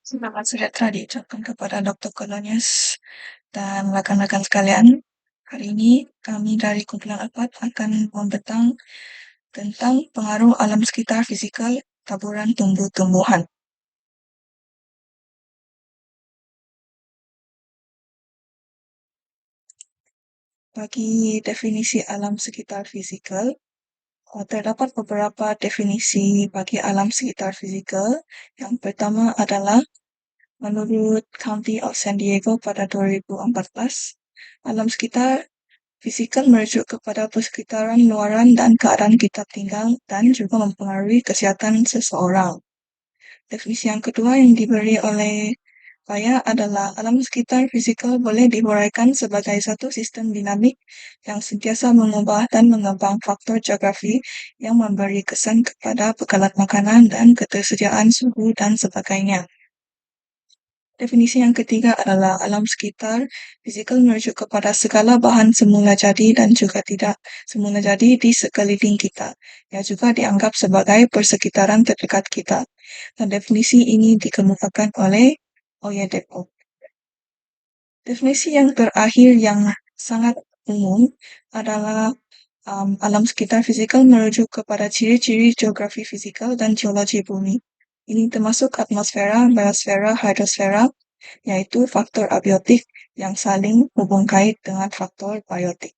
Selamat sejahtera diucapkan kepada Dr. Kolonius dan rakan-rakan sekalian. Hari ini kami dari kumpulan 4 akan membentang tentang pengaruh alam sekitar fizikal taburan tumbuh-tumbuhan. Bagi definisi alam sekitar fizikal, terdapat beberapa definisi bagi alam sekitar fizikal. Yang pertama adalah menurut County of San Diego pada 2014, alam sekitar fisikal merujuk kepada persekitaran luaran dan keadaan kita tinggal dan juga mempengaruhi kesihatan seseorang. Definisi yang kedua yang diberi oleh saya adalah alam sekitar fisikal boleh diuraikan sebagai satu sistem dinamik yang sentiasa mengubah dan mengembang faktor geografi yang memberi kesan kepada bekalan makanan dan ketersediaan suhu dan sebagainya. Definisi yang ketiga adalah alam sekitar fisikal merujuk kepada segala bahan semula jadi dan juga tidak semula jadi di sekeliling kita, yang juga dianggap sebagai persekitaran terdekat kita. Dan definisi ini dikemukakan oleh Oyedepo. Definisi yang terakhir yang sangat umum adalah alam sekitar fisikal merujuk kepada ciri-ciri geografi fisikal dan geologi bumi. Ini termasuk atmosfera, biosfera, hidrosfera, yaitu faktor abiotik yang saling hubung kait dengan faktor biotik.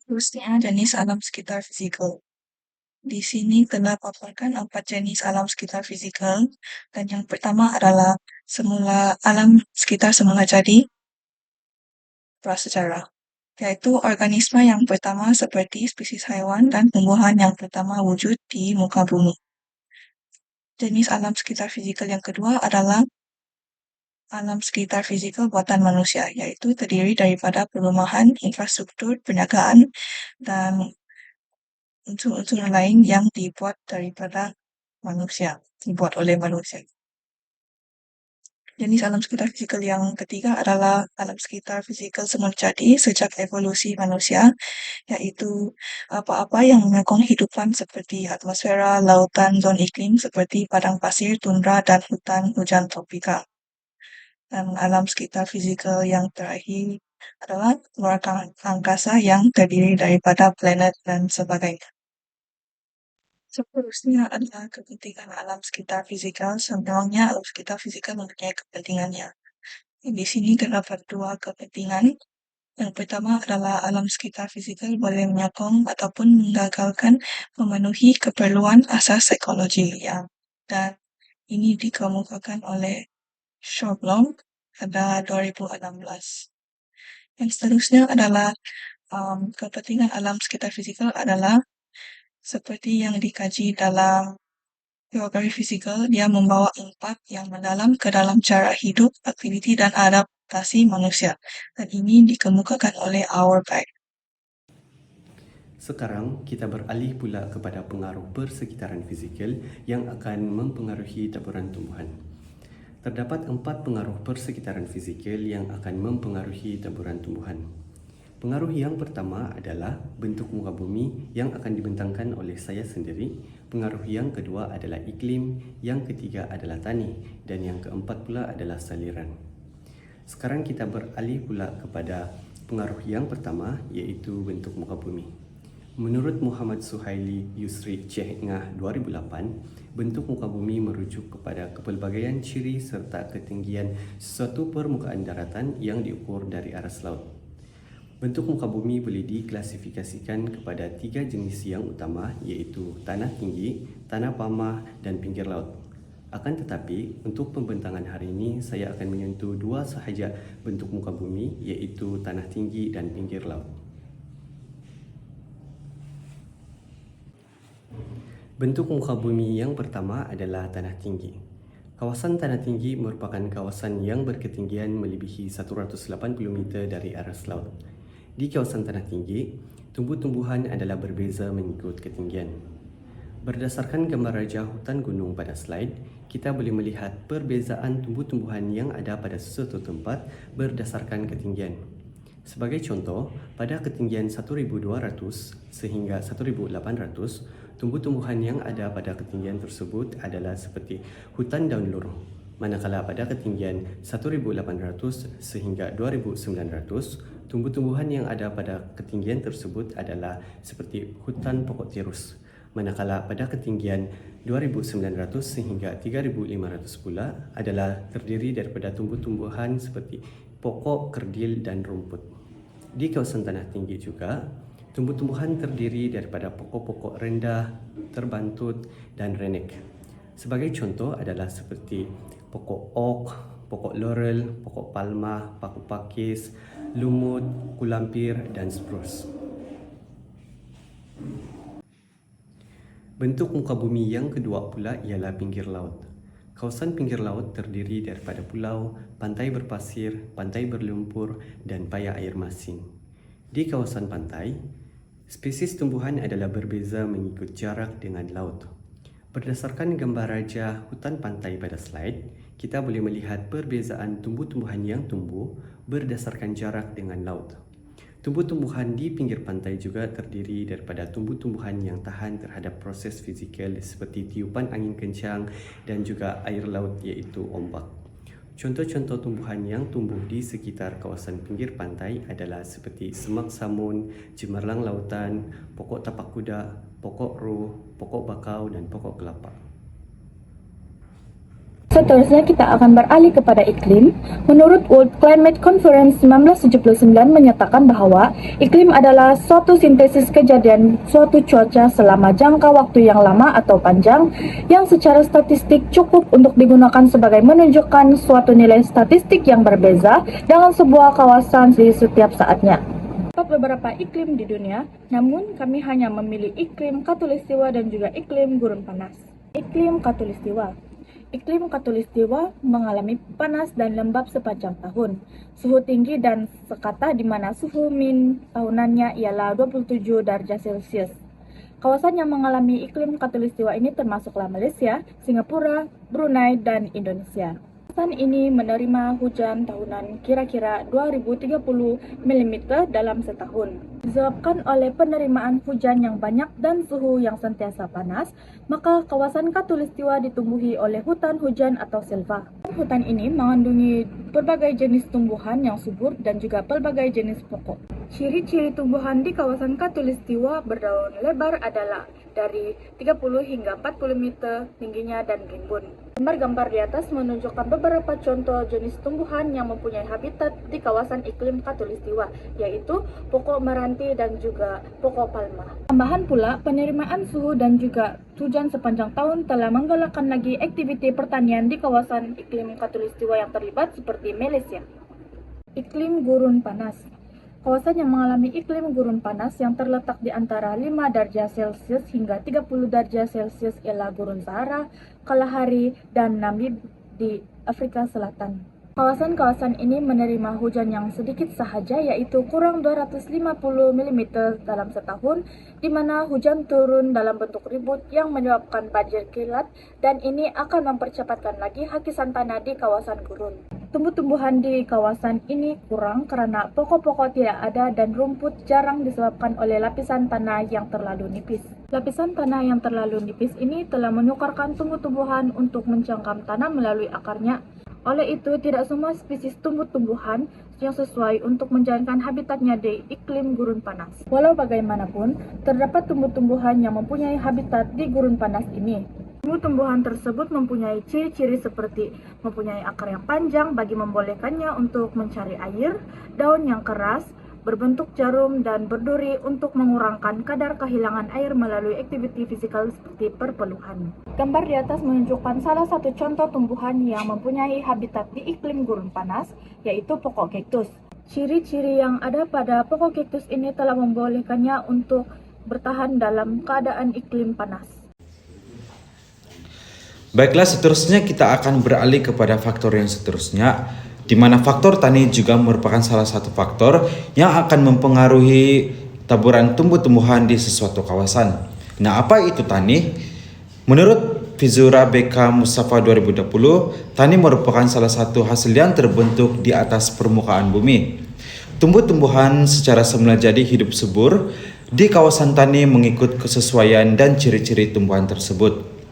Terusnya jenis alam sekitar fisikal. Di sini telah paparkan 4 jenis alam sekitar fisikal, dan yang pertama adalah alam sekitar semula jadi prasejarah, yaitu organisme yang pertama seperti spesies haiwan dan tumbuhan yang pertama wujud di muka bumi. Jenis alam sekitar fisikal yang kedua adalah alam sekitar fisikal buatan manusia, yaitu terdiri daripada perumahan, infrastruktur, perniagaan, dan unsur-unsur lain yang dibuat oleh manusia. Jenis alam sekitar fisikal yang ketiga adalah alam sekitar fisikal semula jadi sejak evolusi manusia, yaitu apa-apa yang menyokong hidupan seperti atmosfera, lautan, zon iklim seperti padang pasir, tundra, dan hutan hujan tropika. Dan alam sekitar fisikal yang terakhir adalah luar angkasa yang terdiri daripada planet dan sebagainya. Seterusnya adalah kepentingan alam sekitar fisikal. Sebenarnya alam sekitar fisikal mempunyai kepentingannya. Di sini terdapat 2 kepentingan. Yang pertama adalah alam sekitar fisikal boleh menyokong ataupun menggagalkan memenuhi keperluan asas ekologi, dan ini dikemukakan oleh Schaublom pada 2016. Yang seterusnya adalah kepentingan alam sekitar fisikal adalah seperti yang dikaji dalam geografi fisikal, dia membawa impak yang mendalam ke dalam cara hidup, aktiviti, dan adaptasi manusia. Dan ini dikemukakan oleh Auerbach. Sekarang kita beralih pula kepada pengaruh persekitaran fizikal yang akan mempengaruhi taburan tumbuhan. Terdapat 4 pengaruh persekitaran fizikal yang akan mempengaruhi taburan tumbuhan. Pengaruh yang pertama adalah bentuk muka bumi yang akan dibentangkan oleh saya sendiri. Pengaruh yang kedua adalah iklim, yang ketiga adalah tanah, dan yang keempat pula adalah saliran. Sekarang kita beralih pula kepada pengaruh yang pertama, iaitu bentuk muka bumi. Menurut Muhammad Suhaili Yusri Cehngah 2008, bentuk muka bumi merujuk kepada kepelbagaian ciri serta ketinggian suatu permukaan daratan yang diukur dari aras laut. Bentuk muka bumi boleh diklasifikasikan kepada 3 jenis yang utama, iaitu tanah tinggi, tanah pamah, dan pinggir laut. Akan tetapi, untuk pembentangan hari ini, saya akan menyentuh 2 sahaja bentuk muka bumi, iaitu tanah tinggi dan pinggir laut. Bentuk muka bumi yang pertama adalah tanah tinggi. Kawasan tanah tinggi merupakan kawasan yang berketinggian melebihi 180 meter dari aras laut. Di kawasan tanah tinggi, tumbuh-tumbuhan adalah berbeza mengikut ketinggian. Berdasarkan gambar rajah hutan gunung pada slide, kita boleh melihat perbezaan tumbuh-tumbuhan yang ada pada suatu tempat berdasarkan ketinggian. Sebagai contoh, pada ketinggian 1200 sehingga 1800, tumbuh-tumbuhan yang ada pada ketinggian tersebut adalah seperti hutan daun luruh, Manakala pada ketinggian 1,800 sehingga 2,900, tumbuh-tumbuhan yang ada pada ketinggian tersebut adalah seperti hutan pokok tirus. Manakala pada ketinggian 2,900 sehingga 3,500 pula adalah terdiri daripada tumbuh-tumbuhan seperti pokok, kerdil dan rumput. Di kawasan tanah tinggi juga, tumbuh-tumbuhan terdiri daripada pokok-pokok rendah, terbantut dan renek. Sebagai contoh adalah seperti pokok oak, pokok laurel, pokok palma, paku pakis, lumut, kulampir dan spruce. Bentuk muka bumi yang kedua pula ialah pinggir laut. Kawasan pinggir laut terdiri daripada pulau, pantai berpasir, pantai berlumpur dan paya air masin. Di kawasan pantai, spesies tumbuhan adalah berbeza mengikut jarak dengan laut. Berdasarkan gambar raja hutan pantai pada slide, kita boleh melihat perbezaan tumbuh-tumbuhan yang tumbuh berdasarkan jarak dengan laut. Tumbuh-tumbuhan di pinggir pantai juga terdiri daripada tumbuh-tumbuhan yang tahan terhadap proses fizikal seperti tiupan angin kencang dan juga air laut iaitu ombak. Contoh-contoh tumbuhan yang tumbuh di sekitar kawasan pinggir pantai adalah seperti semak samun, cemerlang lautan, pokok tapak kuda, pokok roh, pokok bakau dan pokok kelapa. Seterusnya kita akan beralih kepada iklim. Menurut World Climate Conference 1979 menyatakan bahwa iklim adalah suatu sintesis kejadian suatu cuaca selama jangka waktu yang lama atau panjang yang secara statistik cukup untuk digunakan sebagai menunjukkan suatu nilai statistik yang berbeza dengan sebuah kawasan di setiap saatnya. Terdapat beberapa iklim di dunia, namun kami hanya memilih iklim khatulistiwa dan juga iklim gurun panas. Iklim khatulistiwa. Iklim khatulistiwa mengalami panas dan lembab sepanjang tahun. Suhu tinggi dan sekata di mana suhu min tahunannya ialah 27 derajat Celcius. Kawasan yang mengalami iklim khatulistiwa ini termasuklah Malaysia, Singapura, Brunei, dan Indonesia. Kawasan ini menerima hujan tahunan kira-kira 2030 mm dalam setahun. Disebabkan oleh penerimaan hujan yang banyak dan suhu yang sentiasa panas, maka kawasan khatulistiwa ditumbuhi oleh hutan hujan atau selva. Hutan ini mengandungi berbagai jenis tumbuhan yang subur dan juga pelbagai jenis pokok. Ciri-ciri tumbuhan di kawasan khatulistiwa berdaun lebar adalah dari 30 hingga 40 meter tingginya dan rimbun. Gambar-gambar di atas menunjukkan beberapa contoh jenis tumbuhan yang mempunyai habitat di kawasan iklim khatulistiwa, yaitu pokok meranti dan juga pokok palma. Tambahan pula, penerimaan suhu dan juga hujan sepanjang tahun telah menggalakkan lagi aktiviti pertanian di kawasan iklim khatulistiwa yang terlibat seperti Malaysia. Iklim gurun panas. Kawasan yang mengalami iklim gurun panas yang terletak di antara 5 derajat Celcius hingga 30 derajat Celcius ialah Gurun Sahara, Kalahari, dan Namib di Afrika Selatan. Kawasan-kawasan ini menerima hujan yang sedikit sahaja, yaitu kurang 250 mm dalam setahun, di mana hujan turun dalam bentuk ribut yang menyebabkan banjir kilat, dan ini akan mempercepatkan lagi hakisan tanah di kawasan gurun. Tumbuh-tumbuhan di kawasan ini kurang karena pokok-pokok tidak ada dan rumput jarang disebabkan oleh lapisan tanah yang terlalu nipis. Lapisan tanah yang terlalu nipis ini telah menyukarkan tumbuh-tumbuhan untuk mencengkam tanah melalui akarnya. Oleh itu, tidak semua spesies tumbuh-tumbuhan yang sesuai untuk menjalankan habitatnya di iklim gurun panas. Walau bagaimanapun, terdapat tumbuh-tumbuhan yang mempunyai habitat di gurun panas ini. Tumbuh-tumbuhan tersebut mempunyai ciri-ciri seperti mempunyai akar yang panjang bagi membolehkannya untuk mencari air, daun yang keras, berbentuk jarum, dan berduri untuk mengurangkan kadar kehilangan air melalui aktiviti fisikal seperti perpeluhan. Gambar di atas menunjukkan salah satu contoh tumbuhan yang mempunyai habitat di iklim gurun panas, yaitu pokok kaktus. Ciri-ciri yang ada pada pokok kaktus ini telah membolehkannya untuk bertahan dalam keadaan iklim panas. Baiklah, seterusnya kita akan beralih kepada faktor yang seterusnya, di mana faktor tani juga merupakan salah satu faktor yang akan mempengaruhi taburan tumbuh-tumbuhan di sesuatu kawasan. Nah, apa itu tani? Menurut Fizura BK Mustafa 2020, tani merupakan salah satu hasil yang terbentuk di atas permukaan bumi. Tumbuh-tumbuhan secara semula jadi hidup subur di kawasan tani mengikut kesesuaian dan ciri-ciri tumbuhan tersebut.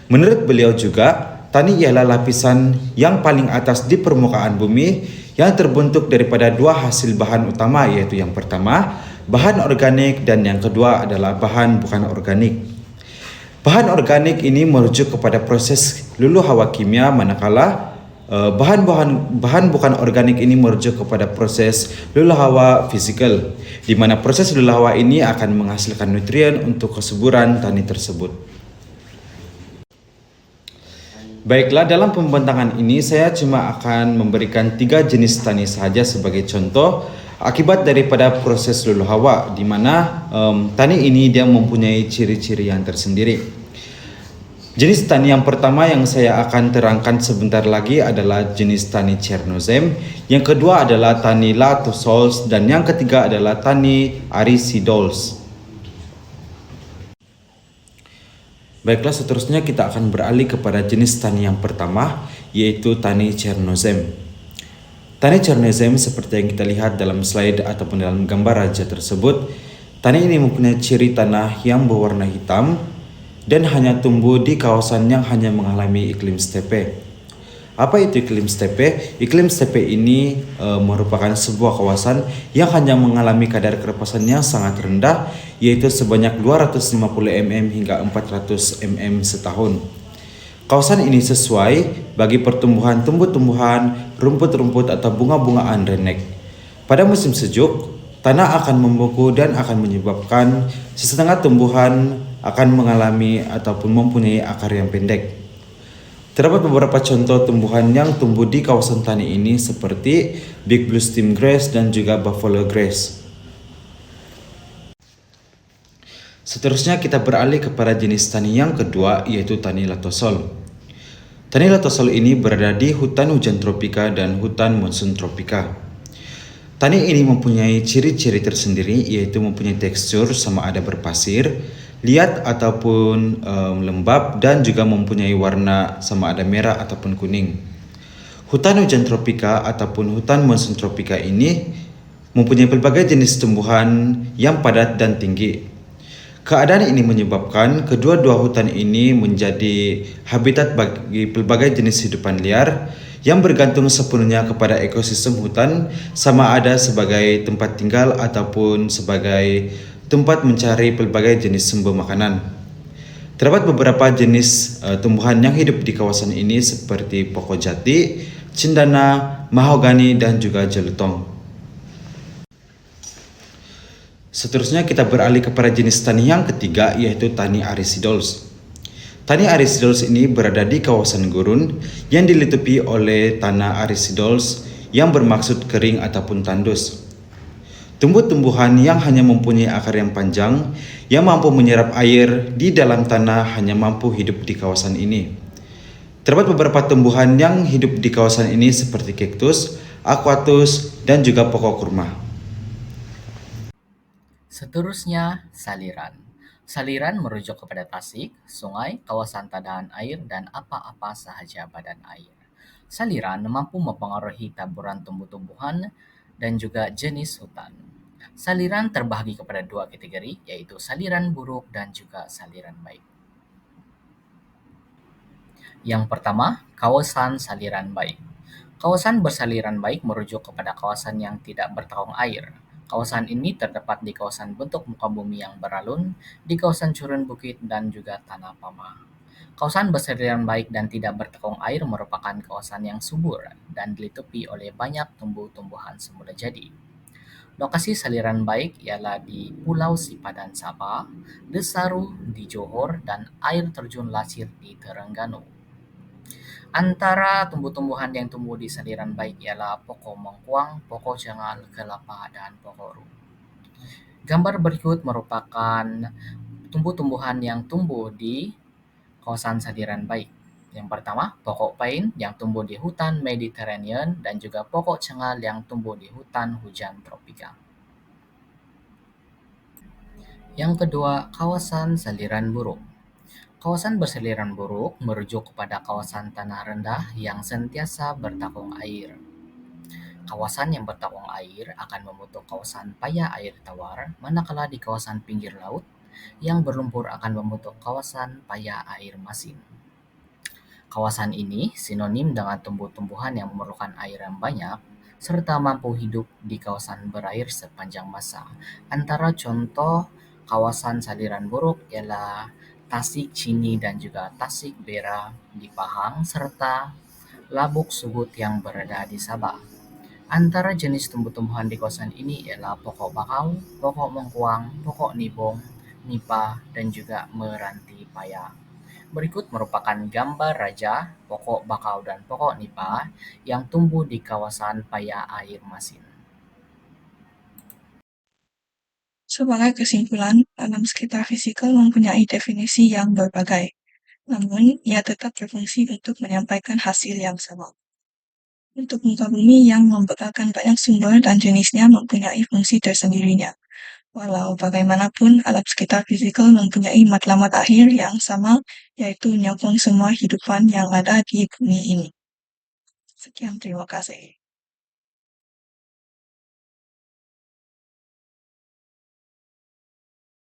Menurut beliau juga, tani ialah lapisan yang paling atas di permukaan bumi yang terbentuk daripada dua hasil bahan utama, yaitu yang pertama bahan organik dan yang kedua adalah bahan bukan organik. Bahan organik ini merujuk kepada proses luluh hawa kimia, manakala bahan bukan organik ini merujuk kepada proses luluh hawa fisikal, di mana proses luluh hawa ini akan menghasilkan nutrien untuk kesuburan tani tersebut. Baiklah, dalam pembentangan ini saya cuma akan memberikan 3 jenis tani sahaja sebagai contoh akibat daripada proses luluh hawa, di mana tani ini dia mempunyai ciri-ciri yang tersendiri. Jenis tani yang pertama yang saya akan terangkan sebentar lagi adalah jenis tani Chernozem, yang kedua adalah tani Latosols, dan yang ketiga adalah tani Arisidols. Baiklah, seterusnya kita akan beralih kepada jenis tani yang pertama, yaitu tani Chernozem. Tani Chernozem seperti yang kita lihat dalam slide ataupun dalam gambar raja tersebut, tani ini mempunyai ciri tanah yang berwarna hitam dan hanya tumbuh di kawasan yang hanya mengalami iklim stepe. Apa itu iklim stepe? Iklim stepe ini merupakan sebuah kawasan yang hanya mengalami kadar kerepasan yang sangat rendah, yaitu sebanyak 250 mm hingga 400 mm setahun. Kawasan ini sesuai bagi pertumbuhan tumbuh-tumbuhan, rumput-rumput atau bunga-bungaan redneck. Pada musim sejuk, tanah akan membeku dan akan menyebabkan setengah tumbuhan akan mengalami ataupun mempunyai akar yang pendek. Terdapat beberapa contoh tumbuhan yang tumbuh di kawasan tani ini seperti Big Blue Stem Grass dan juga Buffalo Grass. Seterusnya kita beralih kepada jenis tani yang kedua, yaitu tani Latosol. Tani Latosol ini berada di hutan hujan tropika dan hutan monsun tropika. Tani ini mempunyai ciri-ciri tersendiri, yaitu mempunyai tekstur sama ada berpasir, liat ataupun lembab, dan juga mempunyai warna sama ada merah ataupun kuning. Hutan hujan tropika ataupun hutan monsun tropika ini mempunyai pelbagai jenis tumbuhan yang padat dan tinggi. Keadaan ini menyebabkan kedua-dua hutan ini menjadi habitat bagi pelbagai jenis hidupan liar yang bergantung sepenuhnya kepada ekosistem hutan, sama ada sebagai tempat tinggal ataupun sebagai tempat mencari pelbagai jenis sumber makanan. Terdapat beberapa jenis tumbuhan yang hidup di kawasan ini seperti pokok jati, cendana, mahogani, dan juga jelutong. Seterusnya kita beralih kepada jenis tani yang ketiga, yaitu tani Arisidols. Tani Arisidols ini berada di kawasan gurun yang dilitupi oleh tanah Arisidols yang bermaksud kering ataupun tandus. Tumbuh-tumbuhan yang hanya mempunyai akar yang panjang yang mampu menyerap air di dalam tanah hanya mampu hidup di kawasan ini. Terdapat beberapa tumbuhan yang hidup di kawasan ini seperti kaktus, aquatus, dan juga pokok kurma. Seterusnya, saliran. Saliran merujuk kepada tasik, sungai, kawasan tadahan air, dan apa-apa sahaja badan air. Saliran mampu mempengaruhi taburan tumbuh-tumbuhan dan juga jenis hutan. Saliran terbahagi kepada 2 kategori, yaitu saliran buruk dan juga saliran baik. Yang pertama, kawasan saliran baik. Kawasan bersaliran baik merujuk kepada kawasan yang tidak bertaung air. Kawasan ini terdapat di kawasan bentuk muka bumi yang beralun, di kawasan curun bukit, dan juga tanah pama. Kawasan bersaliran baik dan tidak bertaung air merupakan kawasan yang subur dan dilitupi oleh banyak tumbuh-tumbuhan semula jadi. Lokasi saliran baik ialah di Pulau Sipadan Sabah, Desaru di Johor, dan air terjun Lasir di Terengganu. Antara tumbuh-tumbuhan yang tumbuh di saliran baik ialah pokok mengkuang, pokok cengal, kelapa, dan pokok ru. Gambar berikut merupakan tumbuh-tumbuhan yang tumbuh di kawasan saliran baik. Yang pertama, pokok pain yang tumbuh di hutan Mediterranean dan juga pokok cengal yang tumbuh di hutan hujan tropika. Yang kedua, kawasan saliran buruk. Kawasan bersaliran buruk merujuk kepada kawasan tanah rendah yang sentiasa bertakung air. Kawasan yang bertakung air akan membentuk kawasan paya air tawar, manakala di kawasan pinggir laut yang berlumpur akan membentuk kawasan paya air masin. Kawasan ini sinonim dengan tumbuh-tumbuhan yang memerlukan air yang banyak, serta mampu hidup di kawasan berair sepanjang masa. Antara contoh kawasan saliran buruk ialah Tasik Chini dan juga Tasik Bera di Pahang, serta Labuk Sugut yang berada di Sabah. Antara jenis tumbuh-tumbuhan di kawasan ini ialah pokok bakau, pokok mengkuang, pokok nibong, nipah, dan juga meranti paya. Berikut merupakan gambar raja, pokok bakau dan pokok nipah yang tumbuh di kawasan paya air masin. Sebagai kesimpulan, alam sekitar fisikal mempunyai definisi yang berbagai, namun ia tetap berfungsi untuk menyampaikan hasil yang sama. Untuk muka bumi yang membekalkan banyak sumber dan jenisnya mempunyai fungsi tersendirinya. Walau bagaimanapun, alam sekitar fisikal mempunyai matlamat akhir yang sama, yaitu menyokong semua hidupan yang ada di bumi ini. Sekian, terima kasih.